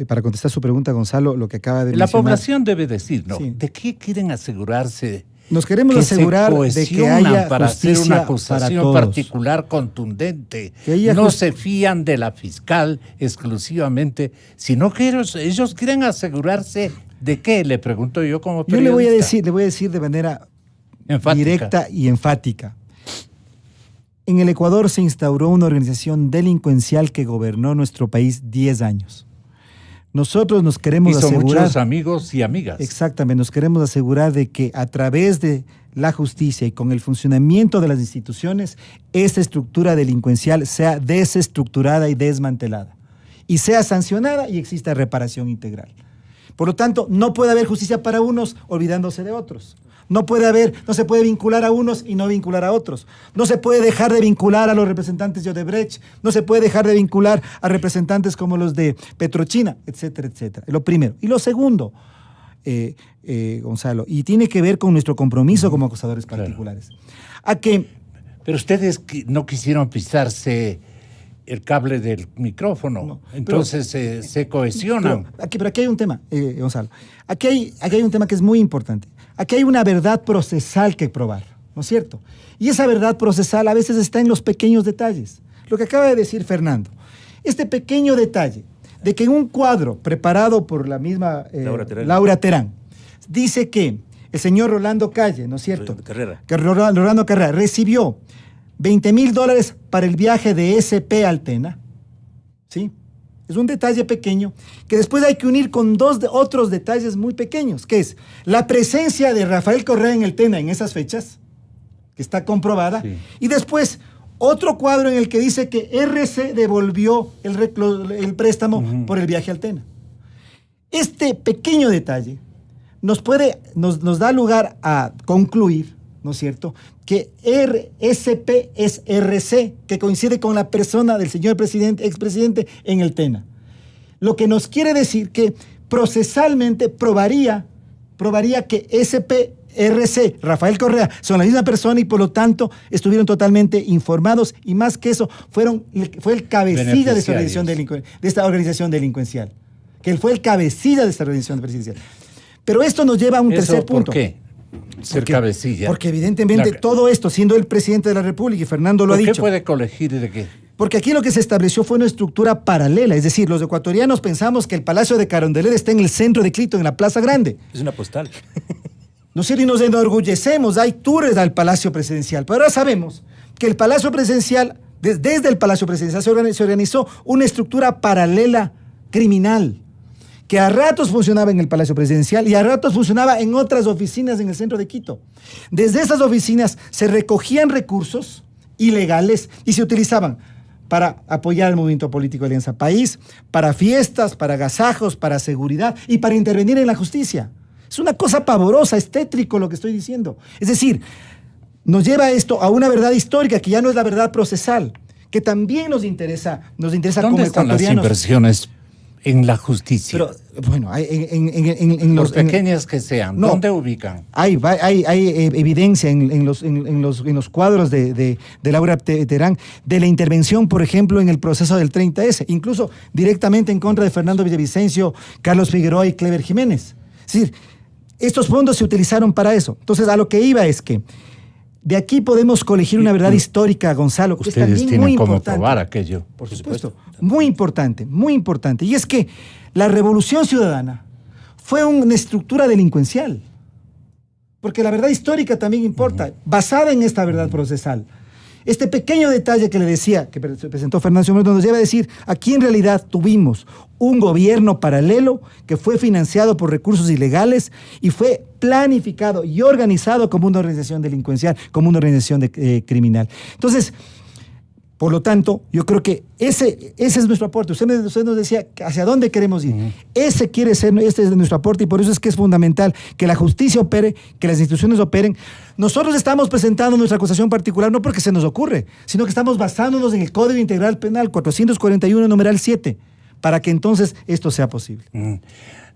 para contestar su pregunta, Gonzalo, lo que acaba de La mencionar. población debe decir, ¿no? Sí. ¿De qué quieren asegurarse? Nos queremos asegurar de que haya para hacer justicia una acusación para todos. particular contundente. Que haya No se fían de la fiscal exclusivamente, sino que ellos quieren asegurarse de qué, le pregunto yo como periodista. Yo le voy a decir de manera Enfática. directa y enfática. En el Ecuador se instauró una organización delincuencial que gobernó nuestro país 10 años. Nosotros nos queremos Hizo asegurar... muchos amigos y amigas. Exactamente, nos queremos asegurar de que a través de la justicia y con el funcionamiento de las instituciones, esta estructura delincuencial sea desestructurada y desmantelada, y sea sancionada y exista reparación integral. Por lo tanto, no puede haber justicia para unos olvidándose de otros. No se puede vincular a unos y no vincular a otros. No se puede dejar de vincular a los representantes de Odebrecht, no se puede dejar de vincular a representantes como los de Petrochina, etcétera, etcétera. Lo primero. Y lo segundo, Gonzalo, y tiene que ver con nuestro compromiso como acusadores particulares. Pero ustedes no quisieron pisarse el cable del micrófono, no, entonces se cohesionan. Pero aquí hay un tema, Gonzalo. Aquí hay un tema que es muy importante. Aquí hay una verdad procesal que probar, ¿no es cierto? Y esa verdad procesal a veces está en los pequeños detalles. Lo que acaba de decir Fernando, este pequeño detalle de que en un cuadro preparado por la misma Laura Terán, dice que el señor Rolando Calle, ¿no es cierto? Rolando Carrera recibió $20,000 para el viaje de SP al Tena, ¿sí? Es un detalle pequeño que después hay que unir con otros detalles muy pequeños, que es la presencia de Rafael Correa en el Tena en esas fechas, que está comprobada, sí. Y después otro cuadro en el que dice que RC devolvió el préstamo por el viaje al Tena. Este pequeño detalle nos da lugar a concluir, ¿no es cierto?, que SP es RC, que coincide con la persona del señor expresidente en el Tena. Lo que nos quiere decir que procesalmente probaría que SP, RC, Rafael Correa, son la misma persona y por lo tanto estuvieron totalmente informados y más que eso, fue el cabecilla de esta organización delincuencial. Que él fue el cabecilla de esta organización presidencial. Pero esto nos lleva a un tercer punto. ¿Por qué? Ser cabecilla. Porque evidentemente todo esto, siendo el presidente de la República, y Fernando lo ha dicho. ¿Por qué puede colegir de qué? Porque aquí lo que se estableció fue una estructura paralela, es decir, los ecuatorianos pensamos que el Palacio de Carondelet está en el centro de Quito, en la Plaza Grande. Es una postal. ¿No es cierto? Y nos enorgullecemos, hay tours al Palacio Presidencial, pero ahora sabemos que el Palacio Presidencial, desde el Palacio Presidencial se organizó una estructura paralela criminal, que a ratos funcionaba en el Palacio Presidencial y a ratos funcionaba en otras oficinas en el centro de Quito. Desde esas oficinas se recogían recursos ilegales y se utilizaban para apoyar el movimiento político de Alianza País, para fiestas, para agasajos, para seguridad y para intervenir en la justicia. Es una cosa pavorosa, es tétrico lo que estoy diciendo. Es decir, nos lleva esto a una verdad histórica que ya no es la verdad procesal, que también nos interesa como ecuatorianos. ¿Dónde están las inversiones en la justicia? Pero, bueno, en los pequeñas que sean, no, ¿dónde ubican? Hay evidencia en los cuadros de Laura Terán de la intervención, por ejemplo, en el proceso del 30S, incluso directamente en contra de Fernando Villavicencio, Carlos Figueroa y Clever Jiménez. Es decir, estos fondos se utilizaron para eso. Entonces, a lo que iba es que de aquí podemos colegir una verdad histórica, Gonzalo, que es también tienen muy cómo importante. probar aquello. Por supuesto. Muy importante, muy importante. Y es que la Revolución Ciudadana fue una estructura delincuencial. Porque la verdad histórica también importa, basada en esta verdad procesal. Este pequeño detalle que le decía, que presentó Fernando Xiomara, nos lleva a decir, aquí en realidad tuvimos un gobierno paralelo que fue financiado por recursos ilegales y fue planificado y organizado como una organización delincuencial, como una organización criminal. Entonces, por lo tanto, yo creo que ese es nuestro aporte. Usted nos decía hacia dónde queremos ir. Este es nuestro aporte y por eso es que es fundamental que la justicia opere, que las instituciones operen. Nosotros estamos presentando nuestra acusación particular no porque se nos ocurre, sino que estamos basándonos en el Código Integral Penal 441, numeral 7, para que entonces esto sea posible.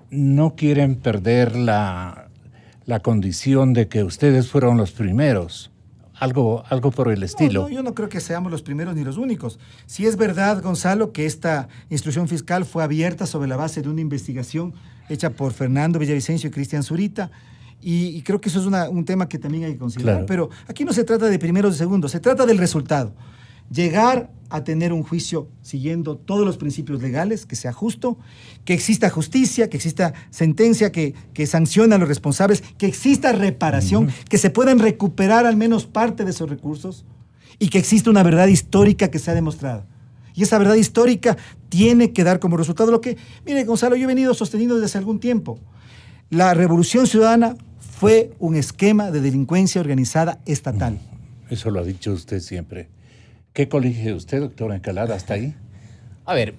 No quieren perder la condición de que ustedes fueron los primeros. Algo por el estilo. No, yo no creo que seamos los primeros ni los únicos. Si es verdad, Gonzalo, que esta instrucción fiscal fue abierta sobre la base de una investigación hecha por Fernando Villavicencio y Cristian Zurita, y creo que eso es un tema que también hay que considerar. Claro. Pero aquí no se trata de primeros y segundos, se trata del resultado. Llegar a tener un juicio siguiendo todos los principios legales, que sea justo, que exista justicia, que exista sentencia que sancione a los responsables, que exista reparación, que se puedan recuperar al menos parte de esos recursos y que existe una verdad histórica que se ha demostrado. Y esa verdad histórica tiene que dar como resultado lo que, mire, Gonzalo, yo he venido sosteniendo desde hace algún tiempo. La Revolución Ciudadana fue un esquema de delincuencia organizada estatal. Eso lo ha dicho usted siempre. ¿Qué colige usted, doctor Encalada, hasta ahí? A ver,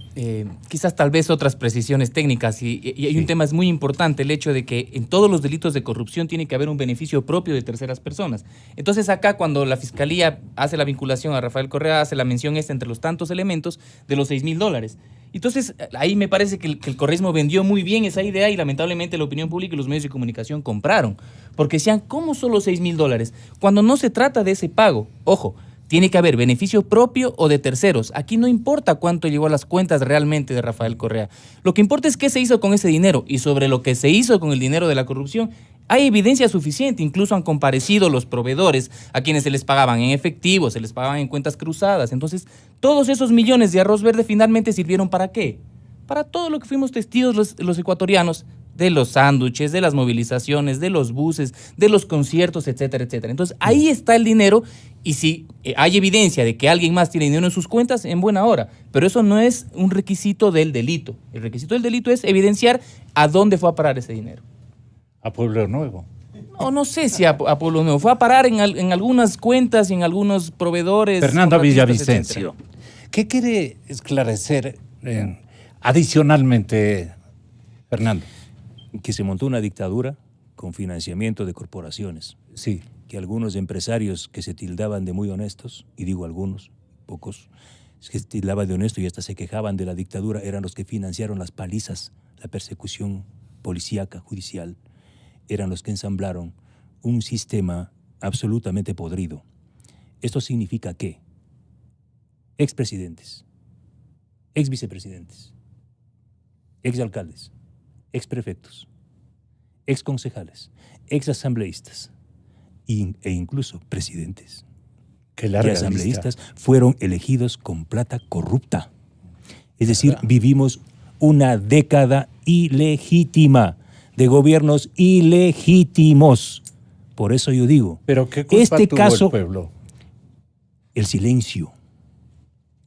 quizás tal vez otras precisiones técnicas y hay un tema es muy importante, el hecho de que en todos los delitos de corrupción tiene que haber un beneficio propio de terceras personas. Entonces acá cuando la Fiscalía hace la vinculación a Rafael Correa, hace la mención entre los tantos elementos de los $6,000. Entonces ahí me parece que el correísmo vendió muy bien esa idea y lamentablemente la opinión pública y los medios de comunicación compraron. Porque decían, ¿cómo solo $6,000? Cuando no se trata de ese pago, ojo, tiene que haber beneficio propio o de terceros. Aquí no importa cuánto llegó a las cuentas realmente de Rafael Correa. Lo que importa es qué se hizo con ese dinero. Y sobre lo que se hizo con el dinero de la corrupción, hay evidencia suficiente. Incluso han comparecido los proveedores a quienes se les pagaban en efectivo, se les pagaban en cuentas cruzadas. Entonces, todos esos millones de arroz verde finalmente sirvieron ¿para qué? Para todo lo que fuimos testigos los ecuatorianos, de los sándwiches, de las movilizaciones, de los buses, de los conciertos, etcétera, etcétera. Entonces, ahí está el dinero y si hay evidencia de que alguien más tiene dinero en sus cuentas, en buena hora. Pero eso no es un requisito del delito. El requisito del delito es evidenciar a dónde fue a parar ese dinero. A Pueblo Nuevo. No sé si a Pueblo Nuevo. Fue a parar en algunas cuentas y en algunos proveedores. Fernando Villavicencio, ¿qué quiere esclarecer adicionalmente, Fernando? Que se montó una dictadura con financiamiento de corporaciones. Sí. Que algunos empresarios que se tildaban de muy honestos, y digo algunos, pocos, que se tildaban de honestos y hasta se quejaban de la dictadura, eran los que financiaron las palizas, la persecución policíaca, judicial, eran los que ensamblaron un sistema absolutamente podrido. Esto significa que expresidentes, exvicepresidentes, exalcaldes, exprefectos, exconcejales, exasambleístas e incluso presidentes y asambleístas fueron elegidos con plata corrupta. Es decir, vivimos una década ilegítima de gobiernos ilegítimos. Por eso yo digo, ¿pero qué culpa este tuvo caso, el pueblo? El silencio.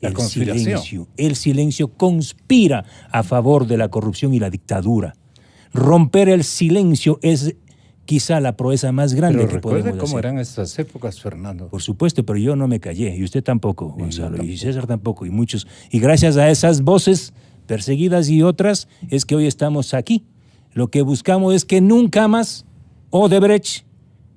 conspiración. El silencio conspira a favor de la corrupción y la dictadura. Romper el silencio es quizá la proeza más grande que podemos hacer. ¿Cómo eran estas épocas, Fernando? Por supuesto, pero yo no me callé, y usted tampoco, Gonzalo, y César tampoco, y muchos. Y gracias a esas voces perseguidas y otras, es que hoy estamos aquí. Lo que buscamos es que nunca más Odebrecht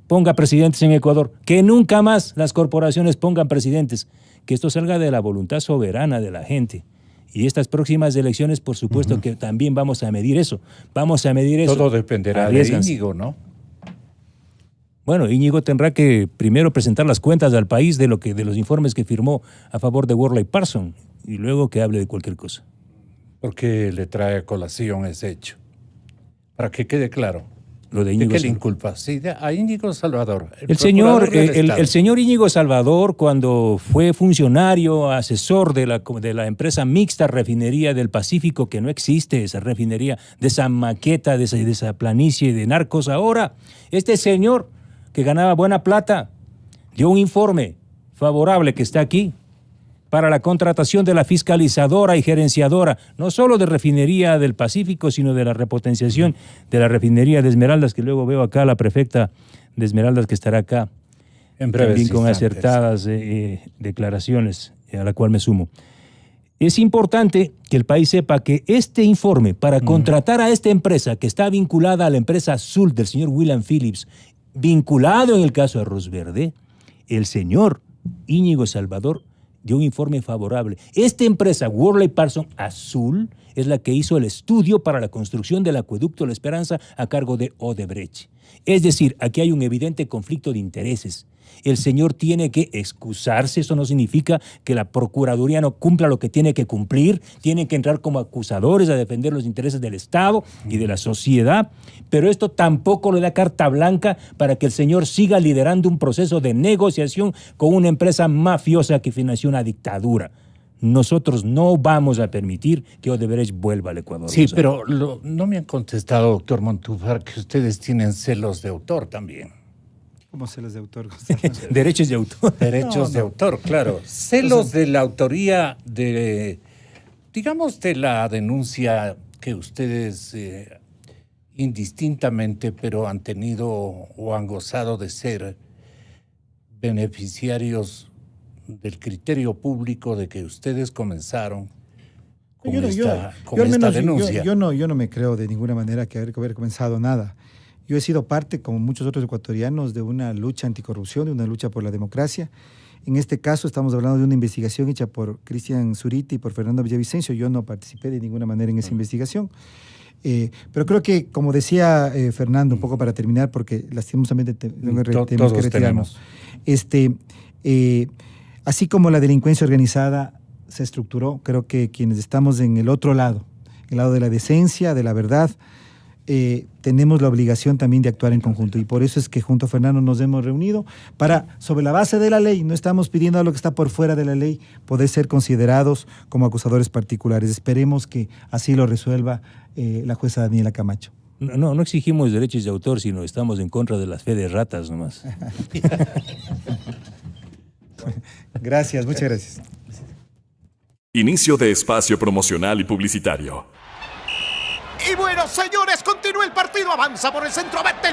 ponga presidentes en Ecuador, que nunca más las corporaciones pongan presidentes, que esto salga de la voluntad soberana de la gente. Y estas próximas elecciones, por supuesto que también vamos a medir eso. Vamos a medir eso. Todo dependerá de Íñigo, ¿no? Bueno, Íñigo tendrá que primero presentar las cuentas al país de los informes que firmó a favor de Worley Parsons y luego que hable de cualquier cosa. ¿Por qué le trae a colación ese hecho? Para que quede claro. Lo de Íñigo. ¿De qué le inculpa? Sí, a Íñigo Salvador. El señor Íñigo Salvador, cuando fue funcionario, asesor de la empresa mixta Refinería del Pacífico, que no existe esa refinería, de esa maqueta, de esa planicie de narcos ahora, este señor que ganaba buena plata, dio un informe favorable que está aquí para la contratación de la fiscalizadora y gerenciadora, no solo de Refinería del Pacífico, sino de la repotenciación de la Refinería de Esmeraldas, que luego veo acá la prefecta de Esmeraldas que estará acá, en breves también con instantes. acertadas declaraciones, a la cual me sumo. Es importante que el país sepa que este informe para contratar a esta empresa, que está vinculada a la empresa Azul del señor William Phillips, vinculado en el caso de Arroz Verde, el señor Íñigo Salvador dio un informe favorable. Esta empresa, Worley Parsons Azul, es la que hizo el estudio para la construcción del acueducto La Esperanza a cargo de Odebrecht. Es decir, aquí hay un evidente conflicto de intereses. El señor tiene que excusarse, eso no significa que la Procuraduría no cumpla lo que tiene que cumplir, tienen que entrar como acusadores a defender los intereses del Estado y de la sociedad, pero esto tampoco le da carta blanca para que el señor siga liderando un proceso de negociación con una empresa mafiosa que financió una dictadura. Nosotros no vamos a permitir que Odebrecht vuelva al Ecuador. Sí, pero no me han contestado, doctor Montúfar, que ustedes tienen celos de autor también. ¿Cómo celos de autor, Gonzalo? Derechos de autor. Derechos de autor, claro. Celos de la autoría de, digamos, de la denuncia que ustedes indistintamente, pero han tenido o han gozado de ser beneficiarios del criterio público de que ustedes comenzaron con esta denuncia. Yo no me creo de ninguna manera que haber comenzado nada. Yo he sido parte, como muchos otros ecuatorianos, de una lucha anticorrupción, de una lucha por la democracia. En este caso estamos hablando de una investigación hecha por Cristian Zurita y por Fernando Villavicencio. Yo no participé de ninguna manera en esa investigación. Pero creo que, como decía Fernando, un poco para terminar, porque lastimosamente tenemos que retirarnos. Así como la delincuencia organizada se estructuró, creo que quienes estamos en el otro lado, el lado de la decencia, de la verdad, tenemos la obligación también de actuar en conjunto. Y por eso es que junto a Fernando nos hemos reunido para, sobre la base de la ley, no estamos pidiendo a lo que está por fuera de la ley, poder ser considerados como acusadores particulares. Esperemos que así lo resuelva la jueza Daniela Camacho. No exigimos derechos de autor, sino estamos en contra de las fe de ratas nomás. Gracias, muchas gracias. Inicio de espacio promocional y publicitario. Y bueno, señores, continúa el partido, avanza por el centro, vete el